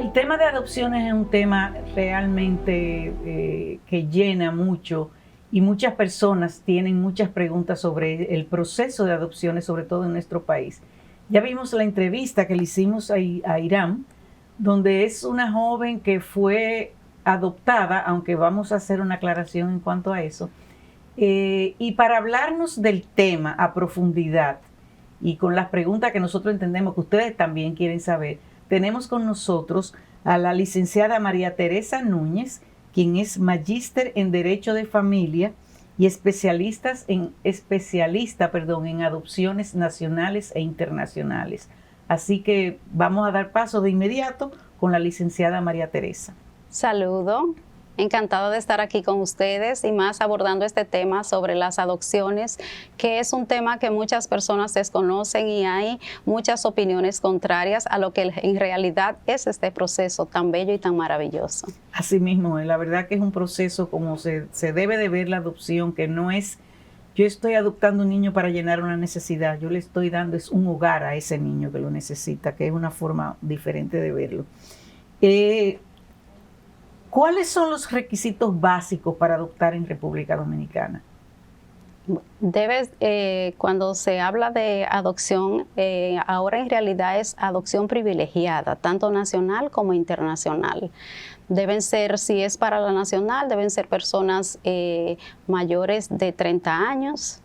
El tema de adopciones es un tema realmente que llena mucho y muchas personas tienen muchas preguntas sobre el proceso de adopciones, sobre todo en nuestro país. Ya vimos la entrevista que le hicimos a Irán, donde es una joven que fue adoptada, aunque vamos a hacer una aclaración en cuanto a eso. Y para hablarnos del tema a profundidad y con las preguntas que nosotros entendemos que ustedes también quieren saber, tenemos con nosotros a la licenciada María Teresa Núñez, quien es magíster en Derecho de Familia y especialista en adopciones nacionales e internacionales. Así que vamos a dar paso de inmediato con la licenciada María Teresa. Saludo. Encantada de estar aquí con ustedes y más abordando este tema sobre las adopciones, que es un tema que muchas personas desconocen y hay muchas opiniones contrarias a lo que en realidad es este proceso tan bello y tan maravilloso. Así mismo, la verdad que es un proceso como se debe de ver la adopción, que no es yo estoy adoptando un niño para llenar una necesidad, yo le estoy dando es un hogar a ese niño que lo necesita, que es una forma diferente de verlo. ¿Cuáles son los requisitos básicos para adoptar en República Dominicana? Cuando se habla de adopción, ahora en realidad es adopción privilegiada, tanto nacional como internacional. Deben ser, si es para la nacional, deben ser personas mayores de 30 años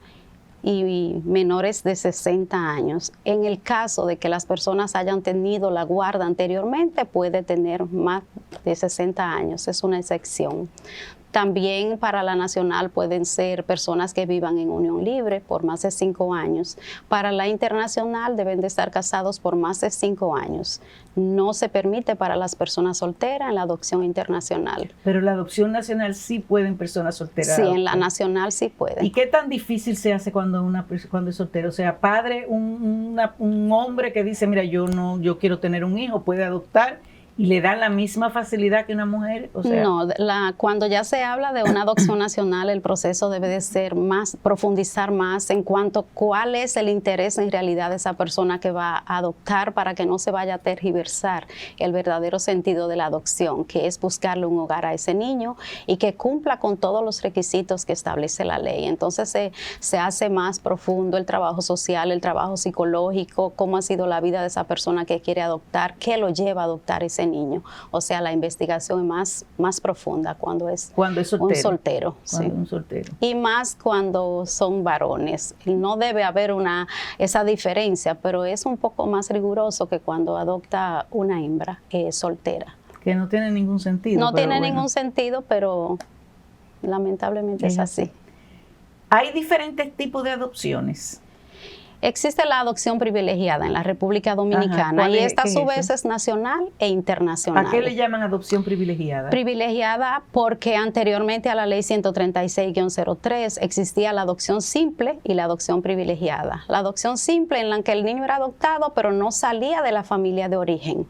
y menores de 60 años. En el caso de que las personas hayan tenido la guarda anteriormente, puede tener más de 60 años, es una excepción. También para la nacional pueden ser personas que vivan en unión libre por más de 5 años. Para la internacional deben de estar casados por más de 5 años. No se permite para las personas solteras en la adopción internacional. Pero la adopción nacional sí pueden personas solteras. Sí, en la nacional sí pueden. ¿Y qué tan difícil se hace cuando es soltero? O sea, padre, un hombre que dice, mira, yo quiero tener un hijo, puede adoptar. ¿Y le dan la misma facilidad que una mujer? O sea, no, cuando ya se habla de una adopción nacional, el proceso debe de ser profundizar más en cuanto a cuál es el interés en realidad de esa persona que va a adoptar para que no se vaya a tergiversar el verdadero sentido de la adopción, que es buscarle un hogar a ese niño y que cumpla con todos los requisitos que establece la ley. Entonces se hace más profundo el trabajo social, el trabajo psicológico, cómo ha sido la vida de esa persona que quiere adoptar, qué lo lleva a adoptar ese niño. O sea, la investigación es más profunda cuando es un soltero. Sí. Un soltero. Y más cuando son varones. No debe haber esa diferencia, pero es un poco más riguroso que cuando adopta una hembra soltera. Que no tiene ningún sentido. No tiene ningún sentido, pero lamentablemente es así. Hay diferentes tipos de adopciones. Existe la adopción privilegiada en la República Dominicana y esta a su vez es nacional e internacional. ¿A qué le llaman adopción privilegiada? Privilegiada porque anteriormente a la ley 136-03 existía la adopción simple y la adopción privilegiada. La adopción simple en la que el niño era adoptado pero no salía de la familia de origen.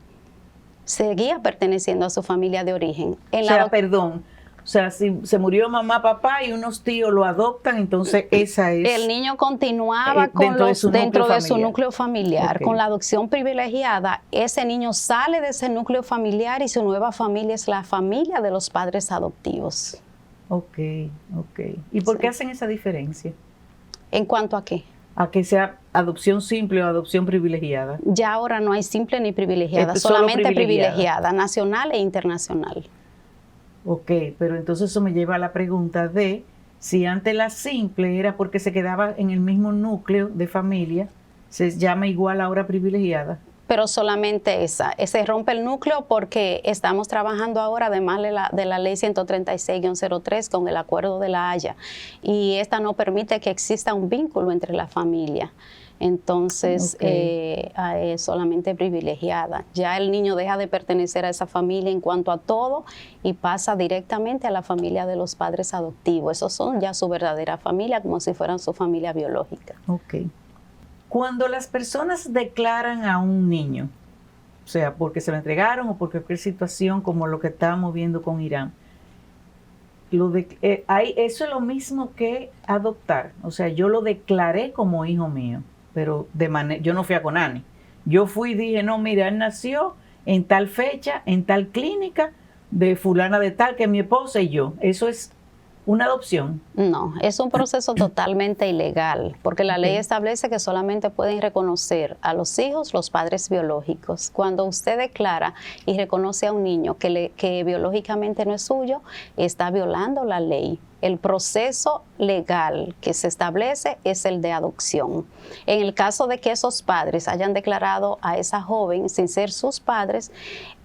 Seguía perteneciendo a su familia de origen. O sea, si se murió mamá, papá y unos tíos lo adoptan, entonces esa es... El niño continuaba dentro de su núcleo familiar. Okay. Con la adopción privilegiada, ese niño sale de ese núcleo familiar y su nueva familia es la familia de los padres adoptivos. Ok. ¿Y por qué hacen esa diferencia? ¿En cuanto a qué? A que sea adopción simple o adopción privilegiada. Ya ahora no hay simple ni privilegiada, solamente privilegiada, nacional e internacional. Ok, pero entonces eso me lleva a la pregunta de si antes la simple era porque se quedaba en el mismo núcleo de familia, ¿se llama igual ahora privilegiada? Pero solamente se rompe el núcleo porque estamos trabajando ahora además de la ley 136-03 con el acuerdo de La Haya y esta no permite que exista un vínculo entre la familia. Entonces, es solamente privilegiada. Ya el niño deja de pertenecer a esa familia en cuanto a todo y pasa directamente a la familia de los padres adoptivos. Esos son ya su verdadera familia, como si fueran su familia biológica. Ok. Cuando las personas declaran a un niño, o sea, porque se lo entregaron o por cualquier situación como lo que estábamos viendo con Irán, eso es lo mismo que adoptar. O sea, yo lo declaré como hijo mío, pero yo no fui a Conani. Yo fui y dije, no, mira, él nació en tal fecha, en tal clínica, de fulana de tal, que es mi esposa y yo. Eso es una adopción. No, es un proceso totalmente ilegal, porque la ley establece que solamente pueden reconocer a los hijos los padres biológicos. Cuando usted declara y reconoce a un niño que biológicamente no es suyo, está violando la ley. El proceso legal que se establece es el de adopción. En el caso de que esos padres hayan declarado a esa joven sin ser sus padres,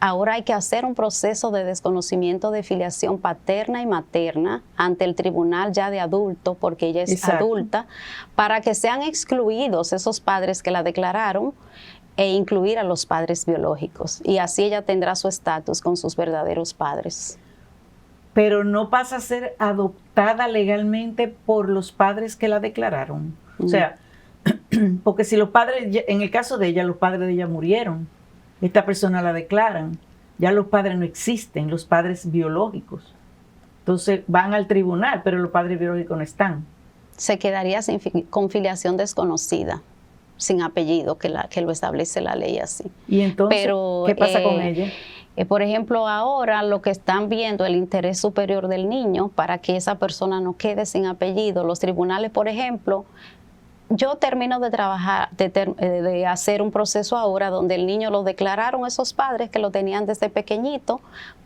ahora hay que hacer un proceso de desconocimiento de filiación paterna y materna ante el tribunal ya de adulto, porque ella es adulta, para que sean excluidos esos padres que la declararon e incluir a los padres biológicos. Y así ella tendrá su estatus con sus verdaderos padres. Pero no pasa a ser adoptada legalmente por los padres que la declararon. O sea, porque si los padres, en el caso de ella, los padres de ella murieron, esta persona la declaran, ya los padres no existen, los padres biológicos. Entonces van al tribunal, pero los padres biológicos no están. Se quedaría con filiación desconocida, sin apellido, que lo establece la ley así. ¿Y entonces qué pasa con ella? Por ejemplo, ahora lo que están viendo el interés superior del niño para que esa persona no quede sin apellido. Los tribunales, por ejemplo, yo termino de trabajar, de hacer un proceso ahora donde el niño lo declararon esos padres que lo tenían desde pequeñito,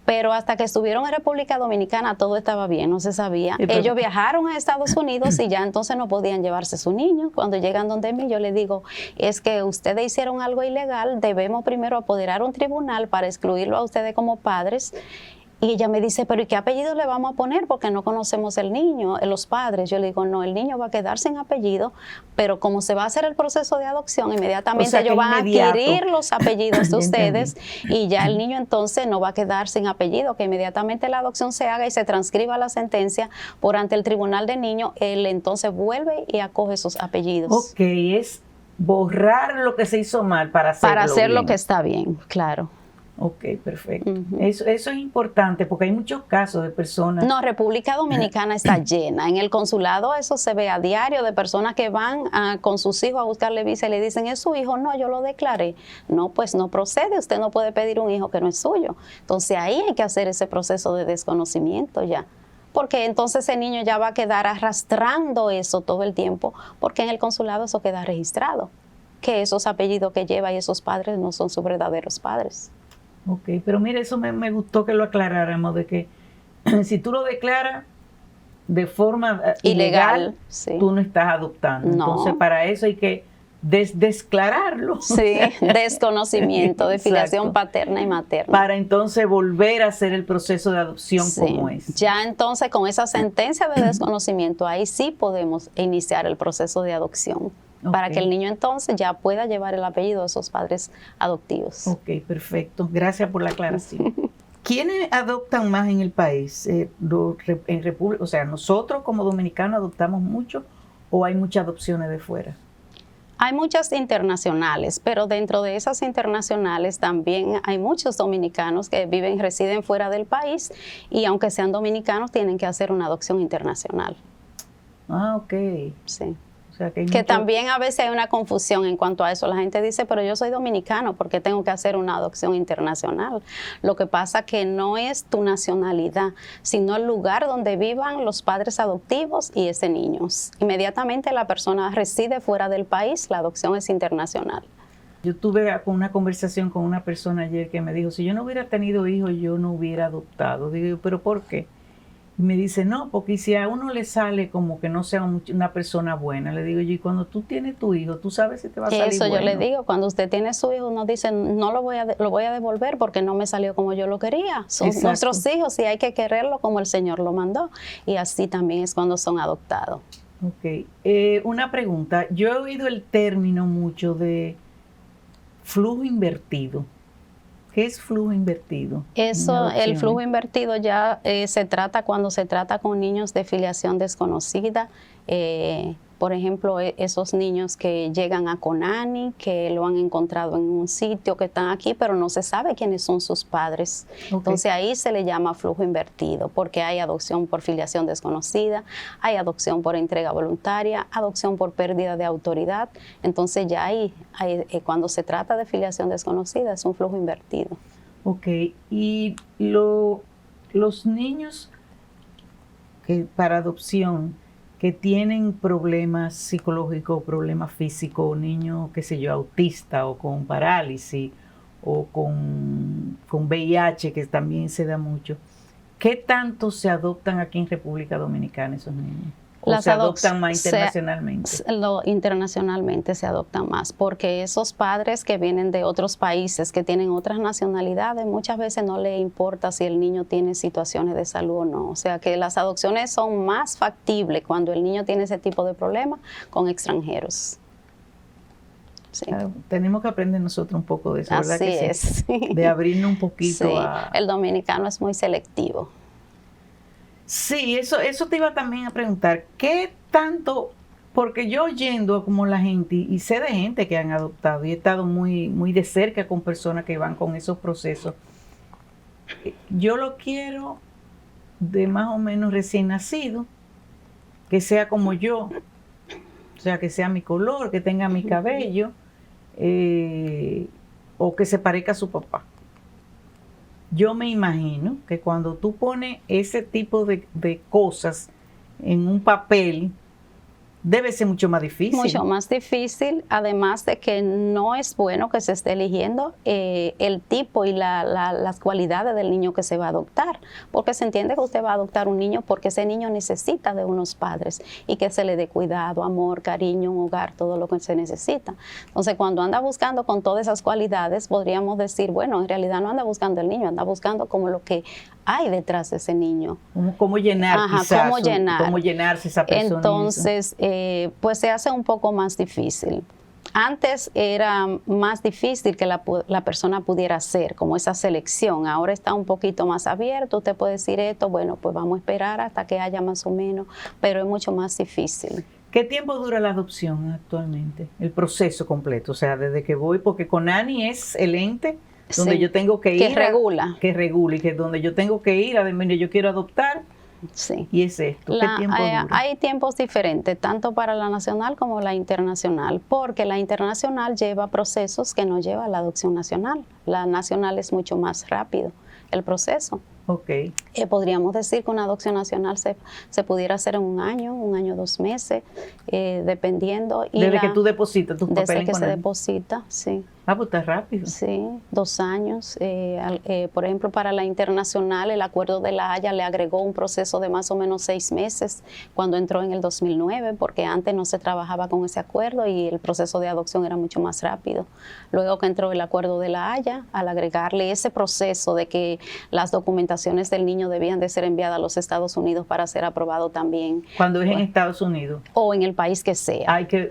pero hasta que estuvieron en República Dominicana todo estaba bien, no se sabía. Ellos viajaron a Estados Unidos y ya entonces no podían llevarse su niño. Cuando llegan donde mí, yo les digo, es que ustedes hicieron algo ilegal, debemos primero apoderar un tribunal para excluirlo a ustedes como padres. Y ella me dice, pero ¿y qué apellido le vamos a poner? Porque no conocemos el niño, los padres. Yo le digo, no, el niño va a quedar sin apellido, pero como se va a hacer el proceso de adopción, inmediatamente ellos van a adquirir los apellidos de ustedes y ya el niño entonces no va a quedar sin apellido, que inmediatamente la adopción se haga y se transcriba la sentencia por ante el tribunal de niño, él entonces vuelve y acoge sus apellidos. Ok, es borrar lo que se hizo mal para hacer bien. Lo que está bien, claro. Ok, perfecto. Eso es importante porque hay muchos casos de personas. No, República Dominicana está llena. En el consulado eso se ve a diario de personas que van con sus hijos a buscarle visa y le dicen, ¿es su hijo? No, yo lo declaré. No, pues no procede. Usted no puede pedir un hijo que no es suyo. Entonces ahí hay que hacer ese proceso de desconocimiento ya. Porque entonces ese niño ya va a quedar arrastrando eso todo el tiempo, porque en el consulado eso queda registrado, que esos apellidos que lleva y esos padres no son sus verdaderos padres. Ok, pero mire, eso me gustó que lo aclaráramos, de que si tú lo declaras de forma ilegal sí. Tú no estás adoptando. No. Entonces, para eso hay que desclararlo. Sí, desconocimiento de filiación paterna y materna. Para entonces volver a hacer el proceso de adopción sí. Como es. Ya entonces con esa sentencia de desconocimiento, ahí sí podemos iniciar el proceso de adopción. Para que el niño entonces ya pueda llevar el apellido de esos padres adoptivos. Ok, perfecto. Gracias por la aclaración. ¿Quiénes adoptan más en el país? O sea, ¿nosotros como dominicanos adoptamos mucho o hay muchas adopciones de fuera? Hay muchas internacionales, pero dentro de esas internacionales también hay muchos dominicanos que residen fuera del país y aunque sean dominicanos tienen que hacer una adopción internacional. Ah, ok. Sí. O sea, que también a veces hay una confusión en cuanto a eso. La gente dice, pero yo soy dominicano, ¿por qué tengo que hacer una adopción internacional? Lo que pasa que no es tu nacionalidad, sino el lugar donde vivan los padres adoptivos y ese niño. Inmediatamente la persona reside fuera del país, la adopción es internacional. Yo tuve una conversación con una persona ayer que me dijo, si yo no hubiera tenido hijos, yo no hubiera adoptado. Digo, ¿pero por qué? Y me dice, no, porque si a uno le sale como que no sea una persona buena, le digo yo, y cuando tú tienes tu hijo, tú sabes si te va a salir eso bueno. Yo le digo, cuando usted tiene su hijo, uno dice, no lo voy a devolver porque no me salió como yo lo quería. Son Exacto. Nuestros hijos y hay que quererlo como el Señor lo mandó. Y así también es cuando son adoptados. Ok. Una pregunta. Yo he oído el término mucho de flujo invertido. ¿Qué es flujo invertido? Eso, el flujo invertido ya se trata cuando se trata con niños de filiación desconocida, Por ejemplo, esos niños que llegan a Conani, que lo han encontrado en un sitio, que están aquí, pero no se sabe quiénes son sus padres. Okay. Entonces ahí se le llama flujo invertido, porque hay adopción por filiación desconocida, hay adopción por entrega voluntaria, adopción por pérdida de autoridad. Entonces ya ahí cuando se trata de filiación desconocida es un flujo invertido. Ok, y los niños que para adopción que tienen problemas psicológicos, problemas físicos, niños, qué sé yo, autista o con parálisis o con VIH, que también se da mucho, ¿qué tanto se adoptan aquí en República Dominicana esos niños? ¿O se adoptan más internacionalmente? Internacionalmente se adoptan más, porque esos padres que vienen de otros países, que tienen otras nacionalidades, muchas veces no les importa si el niño tiene situaciones de salud o no. O sea que las adopciones son más factibles cuando el niño tiene ese tipo de problemas con extranjeros. Sí. Claro, tenemos que aprender nosotros un poco de eso, ¿verdad? Así que es. Sí? De abrirnos un poquito sí. a... El dominicano es muy selectivo. Sí, eso te iba también a preguntar, ¿qué tanto? Porque yo oyendo como la gente, y sé de gente que han adoptado, y he estado muy, muy de cerca con personas que van con esos procesos, yo lo quiero de más o menos recién nacido, que sea como yo, o sea, que sea mi color, que tenga mi cabello, o que se parezca a su papá. Yo me imagino que cuando tú pones ese tipo de cosas en un papel, debe ser mucho más difícil. Mucho más difícil, además de que no es bueno que se esté eligiendo el tipo y las cualidades del niño que se va a adoptar, porque se entiende que usted va a adoptar un niño porque ese niño necesita de unos padres y que se le dé cuidado, amor, cariño, un hogar, todo lo que se necesita. Entonces, cuando anda buscando con todas esas cualidades, podríamos decir, bueno, en realidad no anda buscando el niño, anda buscando como lo que hay detrás de ese niño. ¿Cómo llenar? Ajá, quizás, cómo llenarse esa persona. Entonces, pues se hace un poco más difícil. Antes era más difícil que la persona pudiera hacer como esa selección. Ahora está un poquito más abierto. Usted puede decir esto, bueno, pues vamos a esperar hasta que haya más o menos, pero es mucho más difícil. ¿Qué tiempo dura la adopción actualmente? El proceso completo, o sea, desde que voy, porque Conani es el ente donde yo tengo que ir. Que regula. Que regula y que donde yo tengo que ir a decir, yo quiero adoptar. Sí. Y es esto. ¿Qué tiempo dura? Hay tiempos diferentes, tanto para la nacional como la internacional, porque la internacional lleva procesos que no lleva la adopción nacional. La nacional es mucho más rápido el proceso. Okay. Podríamos decir que una adopción nacional se pudiera hacer en un año, 2 meses, dependiendo. Y desde que tú depositas tus papeles. Desde que se deposita, sí. Ah, pues está rápido. Sí, 2 años. Por ejemplo, para la internacional, el acuerdo de La Haya le agregó un proceso de más o menos 6 meses cuando entró en el 2009, porque antes no se trabajaba con ese acuerdo y el proceso de adopción era mucho más rápido. Luego que entró el acuerdo de La Haya, al agregarle ese proceso de que las documentaciones del niño debían de ser enviadas a los Estados Unidos para ser aprobado también. Cuando es en Estados Unidos. O en el país que sea. Hay que,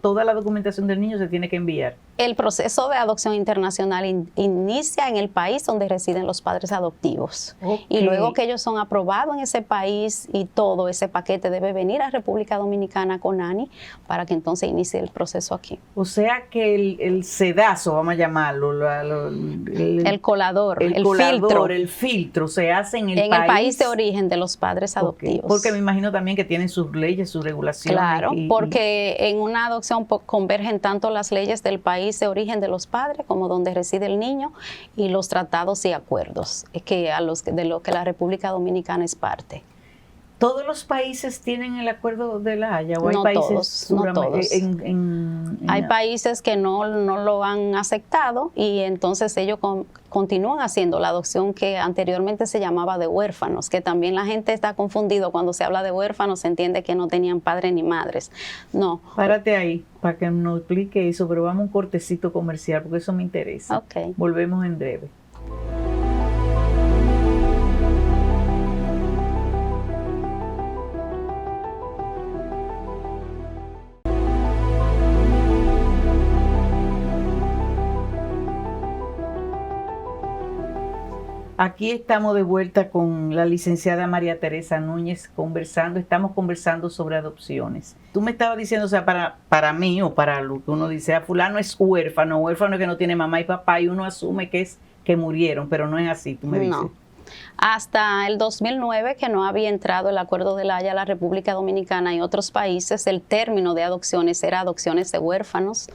toda la documentación del niño se tiene que enviar. El proceso de adopción internacional inicia en el país donde residen los padres adoptivos. Okay. Y luego que ellos son aprobados en ese país y todo ese paquete debe venir a República Dominicana con ANI para que entonces inicie el proceso aquí. O sea que el sedazo, vamos a llamarlo, el colador, el filtro se hace en el país de origen de los padres adoptivos. Okay. Porque me imagino también que tienen sus leyes, sus regulaciones. Claro, porque en una adopción convergen tanto las leyes del país de origen de los padres como donde reside el niño y los tratados y acuerdos de lo que la República Dominicana es parte. ¿Todos los países tienen el acuerdo de La Haya? ¿O hay no países todos, no todos. Hay países que no lo han aceptado y entonces ellos continúan haciendo la adopción que anteriormente se llamaba de huérfanos, que también la gente está confundido cuando se habla de huérfanos, se entiende que no tenían padres ni madres. No. Párate ahí para que nos explique eso, pero vamos a un cortecito comercial porque eso me interesa. Okay. Volvemos en breve. Aquí estamos de vuelta con la licenciada María Teresa Núñez estamos conversando sobre adopciones. Tú me estabas diciendo, o sea, para mí o para lo que uno dice, fulano es huérfano que no tiene mamá y papá y uno asume que murieron, pero no es así, tú me dices. No. Hasta el 2009, que no había entrado el Acuerdo de La Haya a la República Dominicana y otros países, el término de adopciones era adopciones de huérfanos,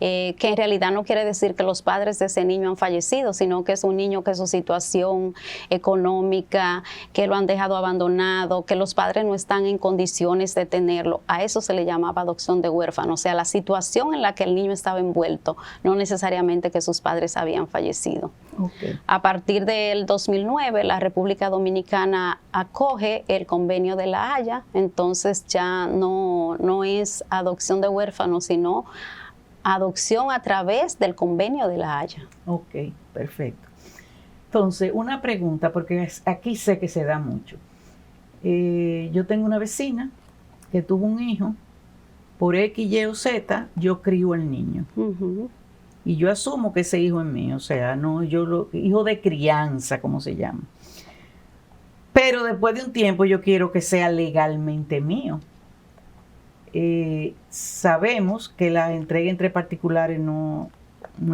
que en realidad no quiere decir que los padres de ese niño han fallecido, sino que es un niño que su situación económica, que lo han dejado abandonado, que los padres no están en condiciones de tenerlo. A eso se le llamaba adopción de huérfano, o sea, la situación en la que el niño estaba envuelto, no necesariamente que sus padres habían fallecido. Okay. A partir del 2009, la República Dominicana acoge el convenio de La Haya, entonces ya no es adopción de huérfanos, sino adopción a través del convenio de La Haya. Ok, perfecto. Entonces, una pregunta, porque aquí sé que se da mucho. Yo tengo una vecina que tuvo un hijo, por X, Y o Z, yo crío al niño. Uh-huh. Y yo asumo que ese hijo es mío, o sea, no, hijo de crianza, como se llama. Pero después de un tiempo yo quiero que sea legalmente mío. Sabemos que la entrega entre particulares no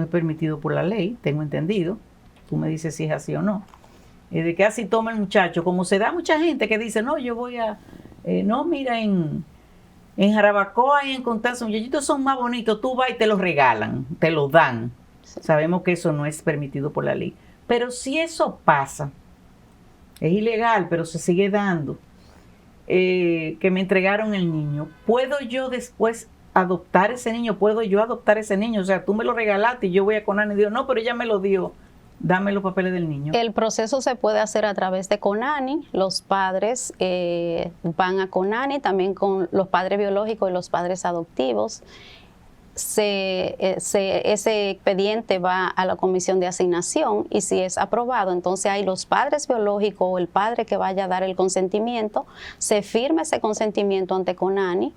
es permitido por la ley, tengo entendido. Tú me dices si es así o no. De que así toma el muchacho, como se da mucha gente que dice, no, yo voy a, no, mira, en Jarabacoa y en Constanza, los muchachitos son más bonitos, tú vas y te los regalan, te los dan. Sí. Sabemos que eso no es permitido por la ley. Pero si eso pasa, es ilegal, pero se sigue dando, que me entregaron el niño, ¿puedo yo después adoptar ese niño? ¿Puedo yo adoptar ese niño? O sea, tú me lo regalaste y yo voy a Conani y digo, no, pero ella me lo dio. Dame los papeles del niño. El proceso se puede hacer a través de Conani. Los padres van a Conani, también con los padres biológicos y los padres adoptivos. Ese expediente va a la comisión de asignación y si es aprobado, entonces hay los padres biológicos o el padre que vaya a dar el consentimiento, se firma ese consentimiento ante Conani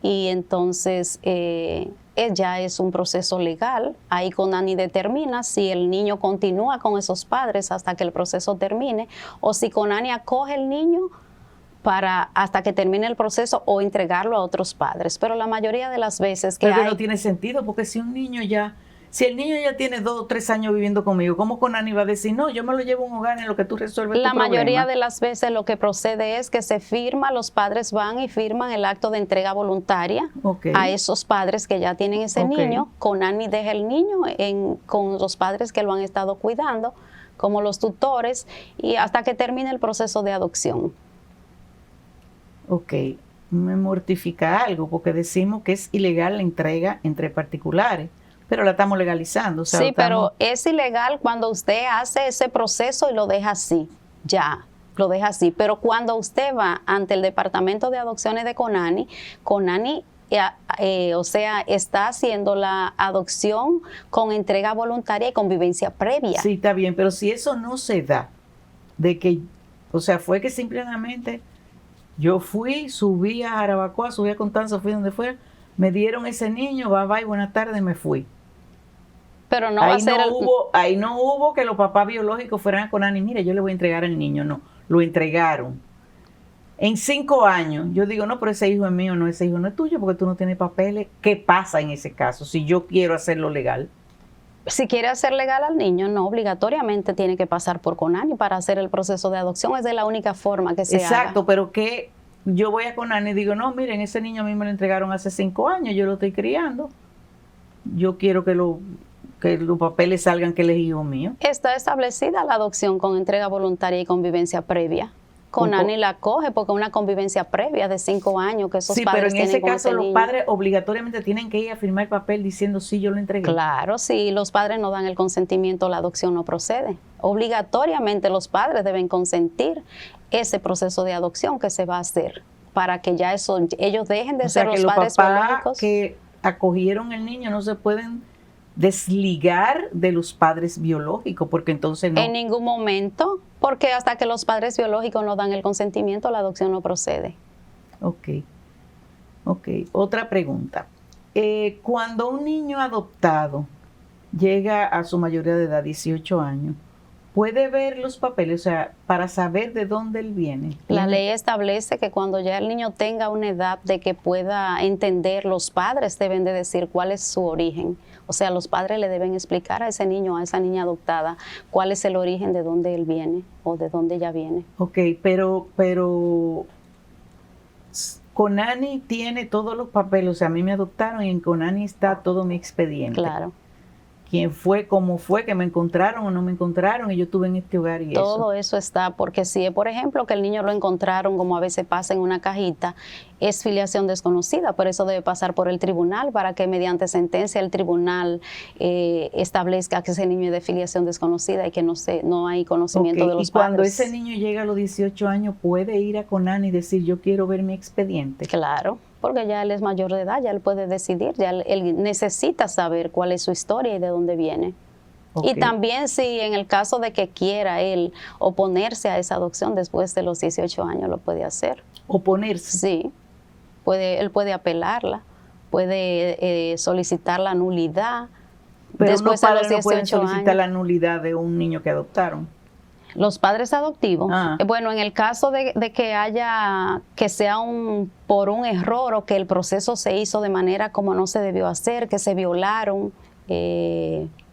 y entonces ya es un proceso legal. Ahí Conani determina si el niño continúa con esos padres hasta que el proceso termine o si Conani acoge el niño hasta que termine el proceso o entregarlo a otros padres. Pero la mayoría de las veces que Pero no tiene sentido, porque si el niño ya tiene 2 o 3 años viviendo conmigo, ¿cómo Conani va a decir, no, yo me lo llevo a un hogar en lo que tú resuelves tu problema? La mayoría de las veces lo que procede es que se firma, los padres van y firman el acto de entrega voluntaria a esos padres que ya tienen ese niño. Conani deja el niño con los padres que lo han estado cuidando, como los tutores, y hasta que termine el proceso de adopción. Ok, me mortifica algo porque decimos que es ilegal la entrega entre particulares, pero la estamos legalizando. O sea, sí, pero es ilegal cuando usted hace ese proceso y lo deja así, ya, lo deja así. Pero cuando usted va ante el Departamento de Adopciones de Conani, o sea, está haciendo la adopción con entrega voluntaria y convivencia previa. Sí, está bien, pero si eso no se da, o sea, fue que simplemente yo subí a Jarabacoa, subí a Constanza, fui donde fuera, me dieron ese niño, bye, buenas tardes, me fui. Pero no va a ser ahí no hubo que los papás biológicos fueran a Conani, mire, yo le voy a entregar al niño, no, lo entregaron. En 5 años, yo digo, no, pero ese hijo es mío, no, ese hijo no es tuyo, porque tú no tienes papeles. ¿Qué pasa en ese caso si yo quiero hacerlo legal? Si quiere hacer legal al niño, no obligatoriamente tiene que pasar por Conani para hacer el proceso de adopción. Es de la única forma que se haga. Exacto, pero que yo voy a Conani y digo, no, miren, ese niño a mí me lo entregaron hace 5 años, yo lo estoy criando. Yo quiero que los papeles salgan que él es hijo mío. Está establecida la adopción con entrega voluntaria y convivencia previa. Conani la coge porque una convivencia previa de 5 años que esos padres tienen. Sí, pero en ese caso los padres obligatoriamente tienen que ir a firmar el papel diciendo sí, yo lo entregué. Claro, si los padres no dan el consentimiento, la adopción no procede. Obligatoriamente los padres deben consentir ese proceso de adopción que se va a hacer para que ya ellos dejen de ser los padres biológicos. Que acogieron el niño no se pueden desligar de los padres biológicos, porque entonces no. En ningún momento, porque hasta que los padres biológicos no dan el consentimiento, la adopción no procede. Ok. Otra pregunta. Cuando un niño adoptado llega a su mayoría de edad, 18 años, puede ver los papeles, o sea, para saber de dónde él viene. La ley establece que cuando ya el niño tenga una edad de que pueda entender, los padres deben de decir cuál es su origen. O sea, los padres le deben explicar a ese niño, a esa niña adoptada, cuál es el origen de dónde él viene o de dónde ella viene. Ok, pero Conani tiene todos los papeles, o sea, a mí me adoptaron y en Conani está todo mi expediente. Claro. Quién fue, cómo fue, que me encontraron o no me encontraron y yo estuve en este hogar y todo eso está, porque si es, por ejemplo, que el niño lo encontraron, como a veces pasa en una cajita, es filiación desconocida, pero eso debe pasar por el tribunal para que mediante sentencia el tribunal establezca que ese niño es de filiación desconocida y que no hay conocimiento de los padres. Y cuando padres. ese niño llega a los 18 años, ¿puede ir a Conani y decir, yo quiero ver mi expediente? Claro, porque ya él es mayor de edad, ya él puede decidir, ya él necesita saber cuál es su historia y de dónde viene. Okay. Y también si en el caso de que quiera él oponerse a esa adopción después de los 18 años, lo puede hacer. ¿Oponerse? Sí, él puede apelarla, puede solicitar la nulidad. Pero después de los 18 no pueden solicitar la nulidad de un niño que adoptaron. Los padres adoptivos, bueno, en el caso de que sea por un error o que el proceso se hizo de manera como no se debió hacer, que se violaron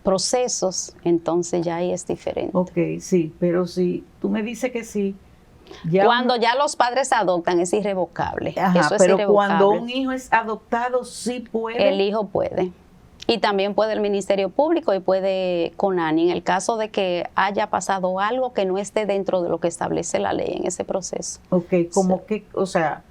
procesos, entonces ya ahí es diferente. Ok, sí, pero si tú me dices que sí. Cuando ya los padres adoptan es irrevocable. Ajá, eso es pero irrevocable. Cuando un hijo es adoptado sí puede. El hijo puede. Y también puede el Ministerio Público y puede Conani, en el caso de que haya pasado algo que no esté dentro de lo que establece la ley en ese proceso. Ok, como sí. Que, o sea...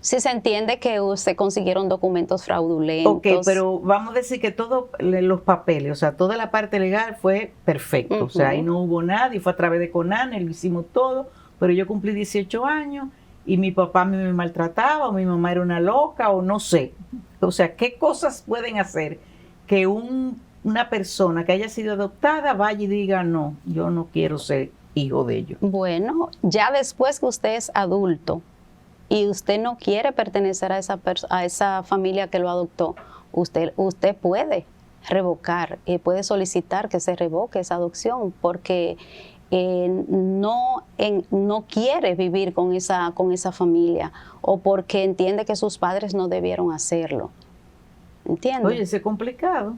Si se entiende que se consiguieron documentos fraudulentos. Ok, pero vamos a decir que todos los papeles, o sea, toda la parte legal fue perfecto. O sea, ahí no hubo nada y fue a través de Conani, lo hicimos todo, pero yo cumplí 18 años y mi papá me maltrataba o mi mamá era una loca o no sé. O sea, ¿qué cosas pueden hacer que una persona que haya sido adoptada vaya y diga, no, yo no quiero ser hijo de ellos? Bueno, ya después que usted es adulto y usted no quiere pertenecer a esa familia que lo adoptó, usted puede revocar, puede solicitar que se revoque esa adopción porque no quiere vivir con esa familia o porque entiende que sus padres no debieron hacerlo. ¿Entiende? Oye, es complicado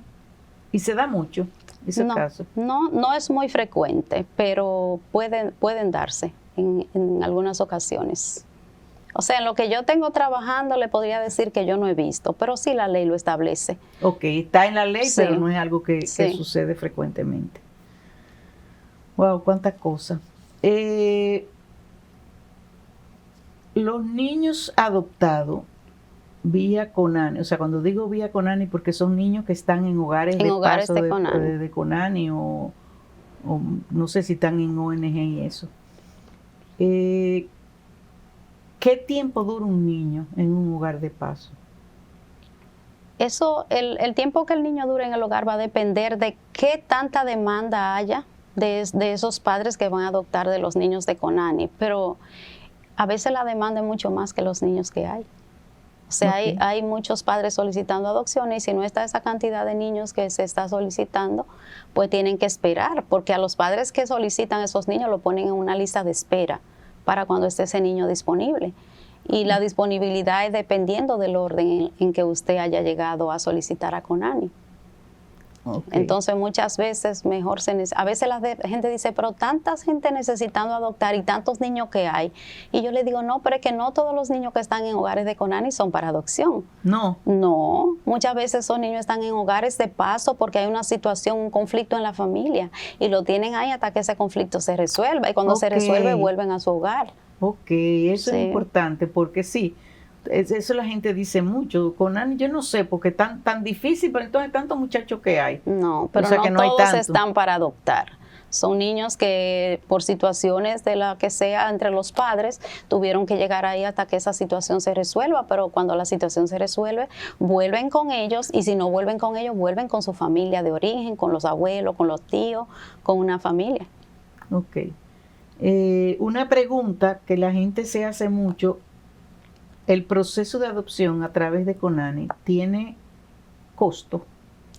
y se da mucho ese caso. No es muy frecuente, pero pueden darse en algunas ocasiones. O sea, en lo que yo tengo trabajando le podría decir que yo no he visto, pero sí la ley lo establece. Ok, está en la ley, sí, pero no es algo que sí. sucede frecuentemente. Wow, cuántas cosas. Los niños adoptados vía Conani, o sea, cuando digo vía Conani, porque son niños que están en hogares de Conani o no sé si están en ONG y eso. ¿Qué tiempo dura un niño en un hogar de paso? Eso, el tiempo que el niño dure en el hogar va a depender de qué tanta demanda haya de esos padres que van a adoptar de los niños de Conani, pero a veces la demanda es mucho más que los niños que hay. O sea, hay muchos padres solicitando adopciones y si no está esa cantidad de niños que se está solicitando, pues tienen que esperar, porque a los padres que solicitan esos niños lo ponen en una lista de espera para cuando esté ese niño disponible. Y la disponibilidad es dependiendo del orden en que usted haya llegado a solicitar a Conani. Entonces muchas veces a veces la gente dice, pero tanta gente necesitando adoptar y tantos niños que hay. Y yo le digo, no, pero es que no todos los niños que están en hogares de Conani son para adopción. No. No, muchas veces esos niños están en hogares de paso porque hay una situación, un conflicto en la familia y lo tienen ahí hasta que ese conflicto se resuelva y cuando se resuelve vuelven a su hogar. Ok, eso es importante porque sí. Eso la gente dice mucho. Conani, yo no sé, porque tan difícil, pero entonces tantos muchachos que hay. No, pero no todos están para adoptar. Son niños que por situaciones de la que sea entre los padres tuvieron que llegar ahí hasta que esa situación se resuelva, pero cuando la situación se resuelve, vuelven con ellos y si no vuelven con ellos, vuelven con su familia de origen, con los abuelos, con los tíos, con una familia. Ok. Una pregunta que la gente se hace mucho. ¿El proceso de adopción a través de Conani tiene costo?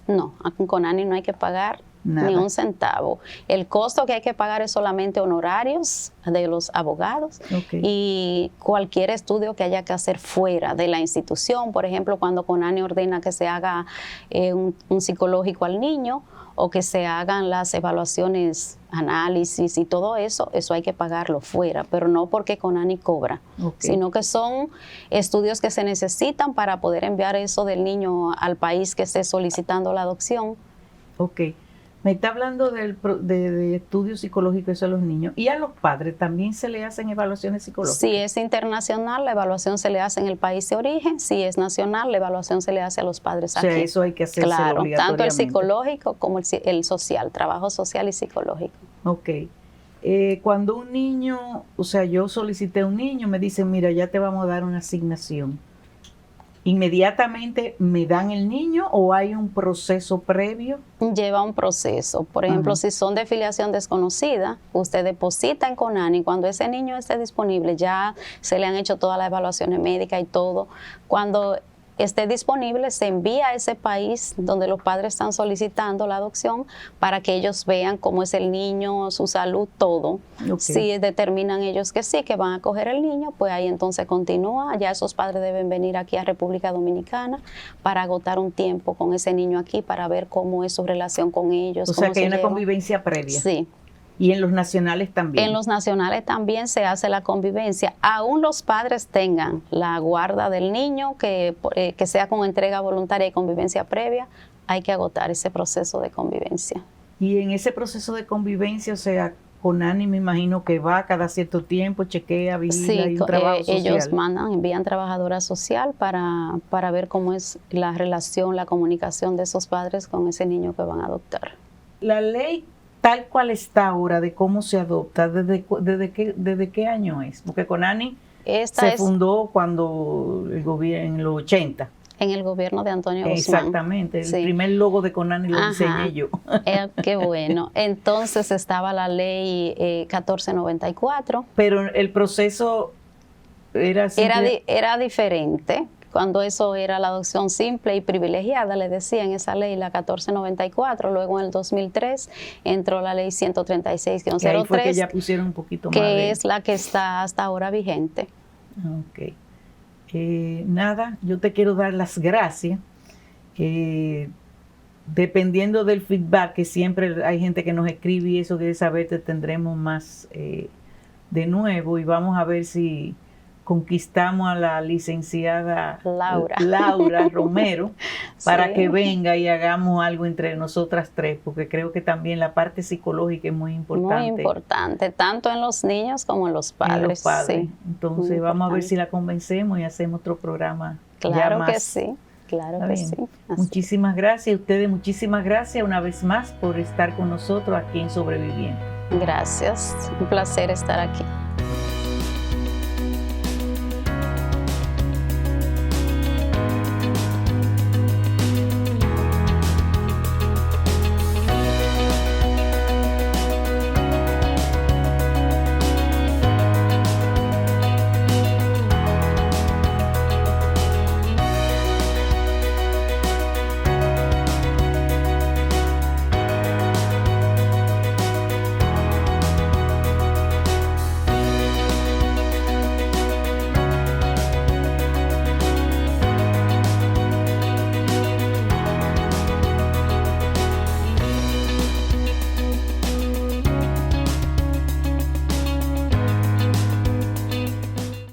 No, en Conani no hay que pagar Nada. Ni un centavo. El costo que hay que pagar es solamente honorarios de los abogados y cualquier estudio que haya que hacer fuera de la institución. Por ejemplo, cuando CONANI ordena que se haga un psicológico al niño o que se hagan las evaluaciones, análisis y todo eso, eso hay que pagarlo fuera, pero no porque CONANI cobra, sino que son estudios que se necesitan para poder enviar eso del niño al país que esté solicitando la adopción. Ok. Me está hablando de estudios psicológicos a los niños. ¿Y a los padres también se le hacen evaluaciones psicológicas? Si es internacional, la evaluación se le hace en el país de origen. Si es nacional, la evaluación se le hace a los padres aquí. O sea, eso hay que hacerlo obligatoriamente. Tanto el psicológico como el social, trabajo social y psicológico. Ok. Cuando un niño, o sea, yo solicité a un niño, me dicen, mira, ya te vamos a dar una asignación. ¿Inmediatamente me dan el niño o hay un proceso previo? Lleva un proceso. Por ejemplo, si son de filiación desconocida, usted deposita en CONANI. Cuando ese niño esté disponible, ya se le han hecho todas las evaluaciones médicas y todo. Cuando esté disponible, se envía a ese país donde los padres están solicitando la adopción para que ellos vean cómo es el niño, su salud, todo. Si determinan ellos que sí, que van a coger el niño, pues ahí entonces continúa. Ya esos padres deben venir aquí a República Dominicana para agotar un tiempo con ese niño aquí para ver cómo es su relación con ellos. O sea, que hay una convivencia previa. Sí. ¿Y en los nacionales también? En los nacionales también se hace la convivencia. Aún los padres tengan la guarda del niño, que sea con entrega voluntaria y convivencia previa, hay que agotar ese proceso de convivencia. Y en ese proceso de convivencia, o sea, CONANI me imagino que va cada cierto tiempo, chequea, vigila, y un trabajo social. Ellos envían trabajadora social para ver cómo es la relación, la comunicación de esos padres con ese niño que van a adoptar. La ley tal cual está ahora de cómo se adopta, ¿desde qué año es? Porque CONANI se fundó cuando el gobierno, en los 80. En el gobierno de Antonio Guzmán. Exactamente, el primer logo de CONANI lo diseñé yo. Qué bueno. Entonces estaba la ley 1494. Pero el proceso era diferente. Cuando eso era la adopción simple y privilegiada, le decían esa ley, la 1494, luego en el 2003 entró la ley 136, que ahí fue que ya pusieron un poquito más que es la que está hasta ahora vigente. Ok. Nada, yo te quiero dar las gracias. Dependiendo del feedback, que siempre hay gente que nos escribe y eso quiere saber, te tendremos más de nuevo y vamos a ver si conquistamos a la licenciada Laura Romero para que venga y hagamos algo entre nosotras tres, porque creo que también la parte psicológica es muy importante. Muy importante, tanto en los niños como en los padres. Sí. Entonces vamos a ver si la convencemos y hacemos otro programa. Claro que sí, claro que sí. Muchísimas gracias a ustedes, muchísimas gracias una vez más por estar con nosotros aquí en Sobreviviendo. Gracias, un placer estar aquí.